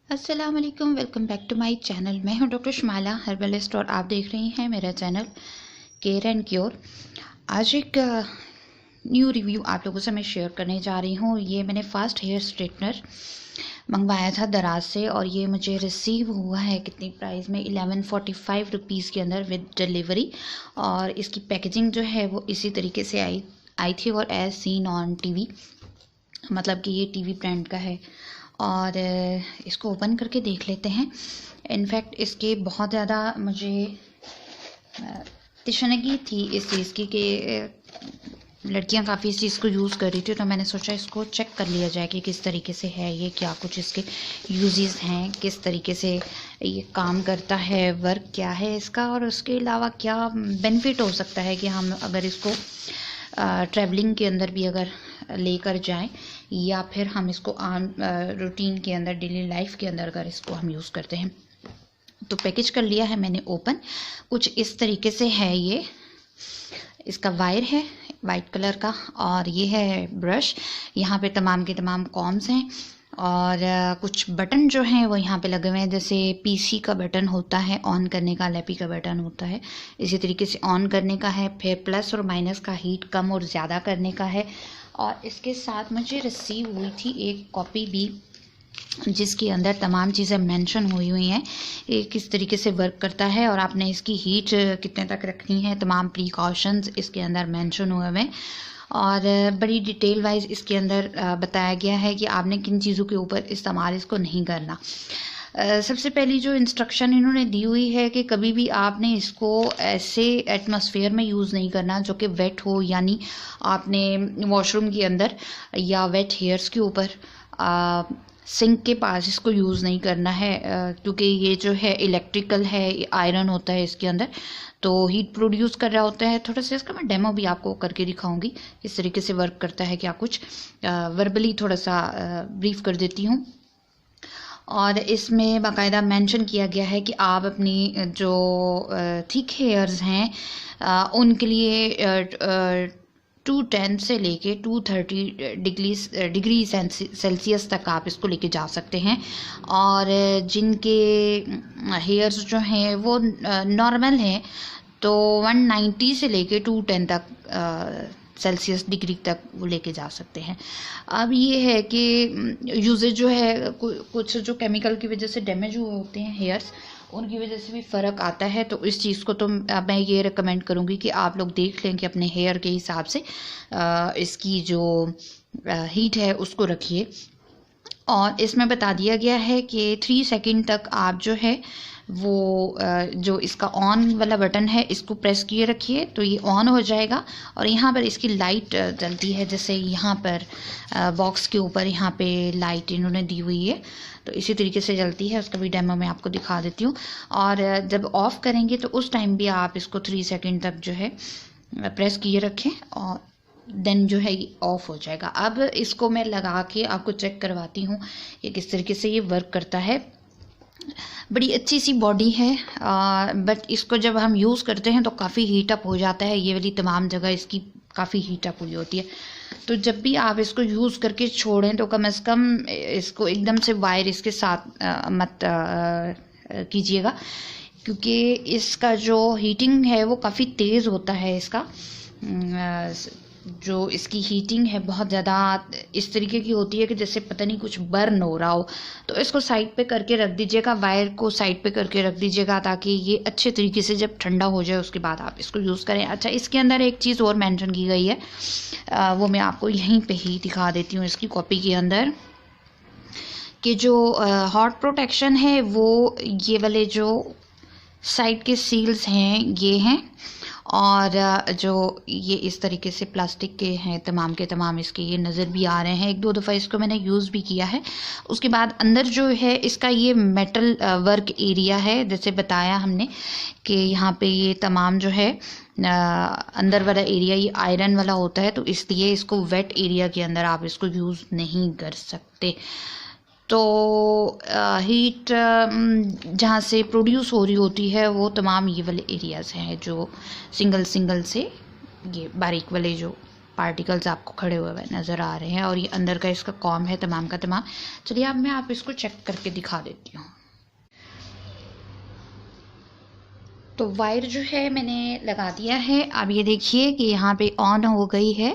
अस्सलाम वालेकुम, welcome back to my channel. मैं हूं डॉक्टर शमाला हर्बलिस्ट और आप देख रही हैं मेरा चैनल केयर एंड क्योर। आज एक न्यू रिव्यू आप लोगों से मैं शेयर करने जा रही हूं। ये मैंने फास्ट हेयर स्ट्रेटनर मंगवाया था दराज से और ये मुझे रिसीव हुआ है कितनी प्राइस में, 1145 रुपीज़ के अंदर विद डिलीवरी। और इसकी पैकेजिंग जो है वो इसी तरीके से आई थी और एज सीन ऑन टीवी, मतलब कि ये टीवी ब्रांड का है। और इसको ओपन करके देख लेते हैं। इनफैक्ट इसके बहुत ज़्यादा मुझे तशनगी थी इस चीज़ की कि लड़कियां काफ़ी इस चीज़ को यूज़ कर रही थी, तो मैंने सोचा इसको चेक कर लिया जाए कि किस तरीके से है ये, क्या कुछ इसके यूजेस हैं, किस तरीके से ये काम करता है, वर्क क्या है इसका, और उसके अलावा क्या बेनिफिट हो सकता है कि हम अगर इसको ट्रैवलिंग के अंदर भी अगर लेकर जाएं या फिर हम इसको आम रूटीन के अंदर, डेली लाइफ के अंदर अगर इसको हम यूज़ करते हैं। तो पैकेज कर लिया है मैंने ओपन। कुछ इस तरीके से है ये। इसका वायर है वाइट कलर का और ये है ब्रश। यहाँ पे तमाम के तमाम कॉम्स हैं और कुछ बटन जो हैं वो यहाँ पे लगे हुए हैं, जैसे पीसी का बटन होता है ऑन करने का, लैपी का बटन होता है, इसी तरीके से ऑन करने का है। फिर प्लस और माइनस का, हीट कम और ज़्यादा करने का है। और इसके साथ मुझे रिसीव हुई थी एक कॉपी भी जिसके अंदर तमाम चीज़ें मेंशन हुई हैं, ये किस तरीके से वर्क करता है और आपने इसकी हीट कितने तक रखनी है, तमाम प्रिकॉशंस इसके अंदर मेंशन हुए हैं। और बड़ी डिटेल वाइज इसके अंदर बताया गया है कि आपने किन चीज़ों के ऊपर इस्तेमाल इसको नहीं करना। सबसे पहली जो इंस्ट्रक्शन इन्होंने दी हुई है कि कभी भी आपने इसको ऐसे एटमॉस्फेयर में यूज़ नहीं करना जो कि वेट हो, यानी आपने वॉशरूम के अंदर या वेट हेयर्स के ऊपर सिंक के पास इसको यूज़ नहीं करना है, क्योंकि ये जो है इलेक्ट्रिकल है, आयरन होता है इसके अंदर, तो हीट प्रोड्यूस कर रहा होता है। थोड़ा सा इसका मैं डेमो भी आपको करके दिखाऊंगी किस तरीके से वर्क करता है, क्या कुछ वर्बली थोड़ा सा ब्रीफ कर देती हूँ। और इसमें बाकायदा मेंशन किया गया है कि आप अपनी जो थिक हेयर्स हैं उनके लिए 210 से लेके 230 डिग्री सेल्सियस तक आप इसको लेके जा सकते हैं। और जिनके हेयर्स जो हैं वो नॉर्मल हैं तो 190 से लेके 210 तक सेल्सियस डिग्री तक वो लेके जा सकते हैं। अब ये है कि यूजेज जो है कुछ जो केमिकल की वजह से डैमेज हुए होते हैं हेयर्स, उनकी वजह से भी फ़र्क आता है। तो इस चीज़ को तो मैं ये रिकमेंड करूँगी कि आप लोग देख लें कि अपने हेयर के हिसाब से इसकी जो हीट है उसको रखिए। और इसमें बता दिया गया है कि 3 सेकंड तक आप जो है वो जो इसका ऑन वाला बटन है इसको प्रेस किए रखिए तो ये ऑन हो जाएगा। और यहाँ पर इसकी लाइट जलती है, जैसे यहाँ पर बॉक्स के ऊपर यहाँ पे लाइट इन्होंने दी हुई है, तो इसी तरीके से जलती है। उसका भी डेमो मैं आपको दिखा देती हूँ। और जब ऑफ़ करेंगे तो उस टाइम भी आप इसको 3 सेकंड तक जो है प्रेस किए रखें और देन जो है ये ऑफ हो जाएगा। अब इसको मैं लगा के आपको चेक करवाती हूँ कि किस तरीके से ये वर्क करता है। बड़ी अच्छी सी बॉडी है, बट इसको जब हम यूज़ करते हैं तो काफ़ी हीट अप हो जाता है। ये वाली तमाम जगह इसकी काफ़ी हीट अप हुई होती है। तो जब भी आप इसको यूज़ करके छोड़ें तो कम से कम इसको एकदम से वायर इसके साथ मत कीजिएगा, क्योंकि इसका जो हीटिंग है वो काफ़ी तेज़ होता है। इसका जो इसकी हीटिंग है बहुत ज़्यादा इस तरीके की होती है कि जैसे पता नहीं कुछ बर्न हो रहा हो। तो इसको साइड पे करके रख दीजिएगा, वायर को साइड पे करके रख दीजिएगा ताकि ये अच्छे तरीके से जब ठंडा हो जाए उसके बाद आप इसको यूज़ करें। अच्छा, इसके अंदर एक चीज़ और मेंशन की गई है, वो मैं आपको यहीं पे ही दिखा देती हूँ इसकी कॉपी के अंदर, कि जो हॉट प्रोटेक्शन है वो ये वाले जो साइड के सील्स हैं ये हैं, और जो ये इस तरीके से प्लास्टिक के हैं तमाम के तमाम, इसके ये नज़र भी आ रहे हैं। 1-2 दफ़ा इसको मैंने यूज़ भी किया है। उसके बाद अंदर जो है इसका ये मेटल वर्क एरिया है, जैसे बताया हमने कि यहाँ पे ये तमाम जो है अंदर वाला एरिया ये आयरन वाला होता है, तो इसलिए इसको वेट एरिया के अंदर आप इसको यूज़ नहीं कर सकते। तो हीट जहाँ से प्रोड्यूस हो रही होती है वो तमाम ये वाले एरियाज़ हैं जो सिंगल से ये बारीक वाले जो पार्टिकल्स आपको खड़े हुए नज़र आ रहे हैं और ये अंदर का इसका कॉम है तमाम का तमाम। चलिए अब मैं आप इसको चेक करके दिखा देती हूँ। तो वायर जो है मैंने लगा दिया है। अब ये देखिए कि यहाँ पे ऑन हो गई है,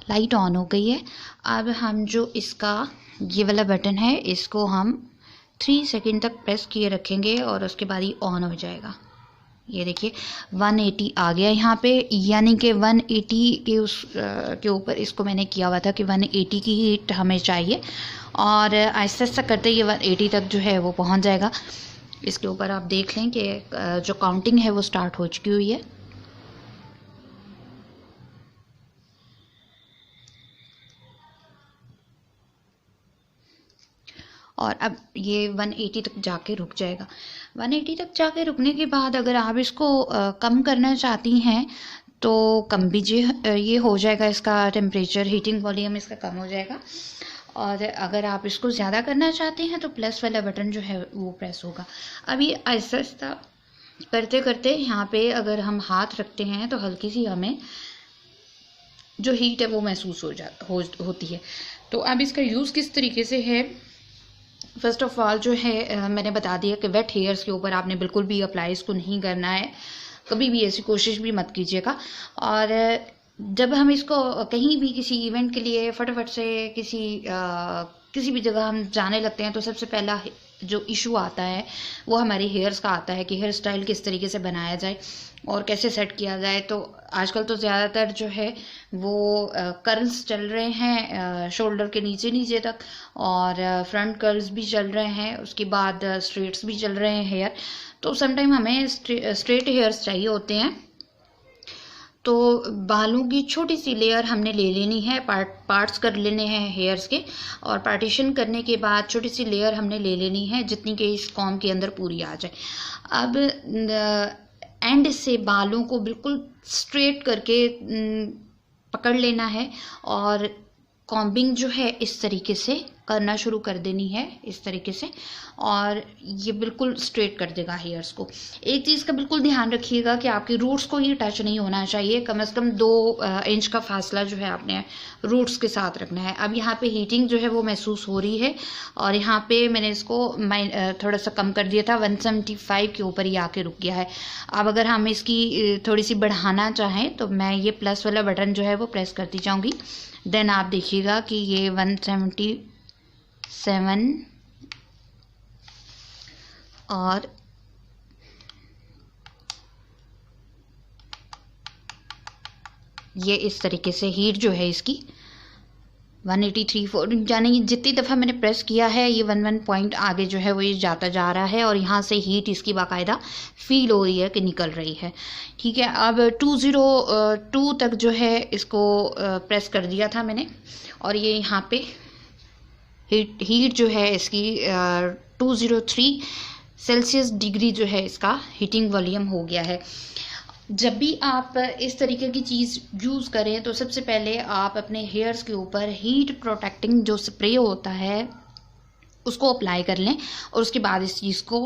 लाइट ऑन हो गई है। अब हम जो इसका ये वाला बटन है इसको हम 3 सेकंड तक प्रेस किए रखेंगे और उसके बाद ही ऑन हो जाएगा। ये देखिए 180 आ गया यहाँ पे, यानी कि 180 के के ऊपर इसको मैंने किया हुआ था कि 180 की हीट हमें चाहिए और आहिस्ता आहिस्ता करते ये 180 तक जो है वो पहुँच जाएगा। इसके ऊपर आप देख लें कि जो काउंटिंग है वो स्टार्ट हो चुकी हुई है। और अब ये 180 तक जाके रुक जाएगा। 180 तक जाके रुकने के बाद अगर आप इसको कम करना चाहती हैं तो कम भी ये हो जाएगा, इसका टेम्परेचर हीटिंग वॉल्यूम इसका कम हो जाएगा। और अगर आप इसको ज़्यादा करना चाहते हैं तो प्लस वाला बटन जो है वो प्रेस होगा। अभी आहिस्ता आहिस्ता करते करते यहाँ पे अगर हम हाथ रखते हैं तो हल्की सी हमें जो हीट है वो महसूस होती है। तो अब इसका यूज़ किस तरीके से है, फर्स्ट ऑफ ऑल जो है मैंने बता दिया कि वेट हेयर्स के ऊपर आपने बिल्कुल भी अप्लाई इसको नहीं करना है, कभी भी ऐसी कोशिश भी मत कीजिएगा। और जब हम इसको कहीं भी किसी इवेंट के लिए फटाफट से किसी भी जगह हम जाने लगते हैं तो सबसे पहला जो इशू आता है वो हमारी हेयर्स का आता है कि हेयर स्टाइल किस तरीके से बनाया जाए और कैसे सेट किया जाए। तो आजकल तो ज़्यादातर जो है वो कर्ल्स चल रहे हैं शोल्डर के नीचे नीचे तक, और फ्रंट कर्ल्स भी चल रहे हैं, उसके बाद स्ट्रेट्स भी चल रहे हैं हेयर। तो समटाइम हमें स्ट्रेट हेयर्स चाहिए होते हैं, तो बालों की छोटी सी लेयर हमने ले लेनी है, पार्ट्स कर लेने हैं हेयर्स के, और पार्टीशन करने के बाद छोटी सी लेयर हमने ले लेनी है जितनी कि इस कॉम्ब के अंदर पूरी आ जाए। अब एंड से बालों को बिल्कुल स्ट्रेट करके पकड़ लेना है और कॉम्बिंग जो है इस तरीके से करना शुरू कर देनी है, इस तरीके से, और ये बिल्कुल स्ट्रेट कर देगा हेयर्स को। एक चीज़ का बिल्कुल ध्यान रखिएगा कि आपके रूट्स को ये टच नहीं होना चाहिए, कम से कम 2 इंच का फासला जो है आपने रूट्स के साथ रखना है। अब यहाँ पे हीटिंग जो है वो महसूस हो रही है और यहाँ पे मैंने इसको थोड़ा सा कम कर दिया था, 175 के ऊपर ही आके रुक गया है। अब अगर हम इसकी थोड़ी सी बढ़ाना चाहें तो मैं ये प्लस वाला बटन जो है वो प्रेस करती जाऊँगी, देन आप देखिएगा कि ये 177 और ये इस तरीके से हीट जो है इसकी 183 4, यानी जितनी दफ़ा मैंने प्रेस किया है ये 1 पॉइंट आगे जो है वो ये जाता जा रहा है और यहाँ से हीट इसकी बाकायदा फील हो रही है कि निकल रही है। ठीक है, अब 202 तक जो है इसको प्रेस कर दिया था मैंने और ये यहाँ पे हीट जो है इसकी 203 सेल्सियस डिग्री जो है इसका हीटिंग वॉल्यूम हो गया है। जब भी आप इस तरीके की चीज़ यूज़ करें तो सबसे पहले आप अपने हेयर्स के ऊपर हीट प्रोटेक्टिंग जो स्प्रे होता है उसको अप्लाई कर लें और उसके बाद इस चीज़ को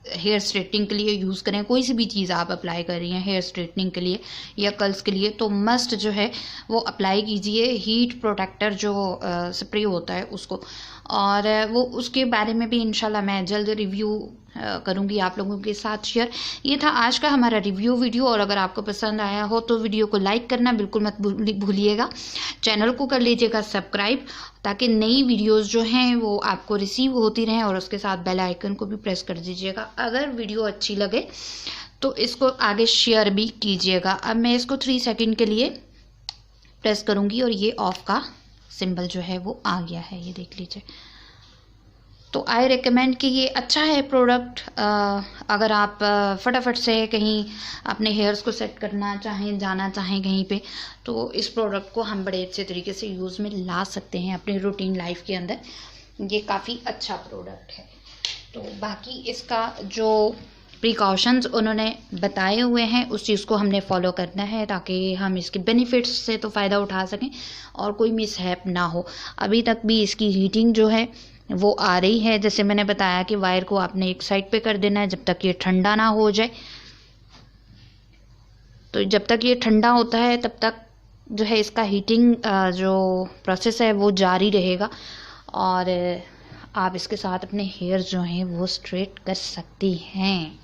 हेयर स्ट्रेटनिंग के लिए यूज़ करें। कोई सी भी चीज़ आप अप्लाई कर रही हैं हेयर स्ट्रेटनिंग के लिए या कर्ल्स के लिए तो मस्ट जो है वो अप्लाई कीजिए हीट प्रोटेक्टर जो स्प्रे होता है उसको, और वो उसके बारे में भी इंशाल्लाह मैं जल्द रिव्यू करूंगी आप लोगों के साथ शेयर। ये था आज का हमारा रिव्यू वीडियो, और अगर आपको पसंद आया हो तो वीडियो को लाइक करना बिल्कुल मत भूलिएगा, चैनल को कर लीजिएगा सब्सक्राइब ताकि नई वीडियोस जो हैं वो आपको रिसीव होती रहें, और उसके साथ बेल आइकन को भी प्रेस कर दीजिएगा। अगर वीडियो अच्छी लगे तो इसको आगे शेयर भी कीजिएगा। अब मैं इसको 3 सेकंड के लिए प्रेस करूँगी और ये ऑफ का सिंबल जो है वो आ गया है, ये देख लीजिए। तो आई रिकमेंड कि ये अच्छा है प्रोडक्ट, अगर आप फटाफट से कहीं अपने हेयर्स को सेट करना चाहें, जाना चाहें कहीं पे, तो इस प्रोडक्ट को हम बड़े अच्छे तरीके से यूज़ में ला सकते हैं अपनी रूटीन लाइफ के अंदर। ये काफ़ी अच्छा प्रोडक्ट है। तो बाकी इसका जो प्रिकॉशंस उन्होंने बताए हुए हैं उस चीज़ को हमने फॉलो करना है ताकि हम इसके बेनिफिट्स से तो फ़ायदा उठा सकें और कोई मिसहैप ना हो। अभी तक भी इसकी हीटिंग जो है वो आ रही है, जैसे मैंने बताया कि वायर को आपने एक साइड पे कर देना है जब तक ये ठंडा ना हो जाए। तो जब तक ये ठंडा होता है तब तक जो है इसका हीटिंग जो प्रोसेस है वो जारी रहेगा और आप इसके साथ अपने हेयर जो हैं वो स्ट्रेट कर सकती हैं।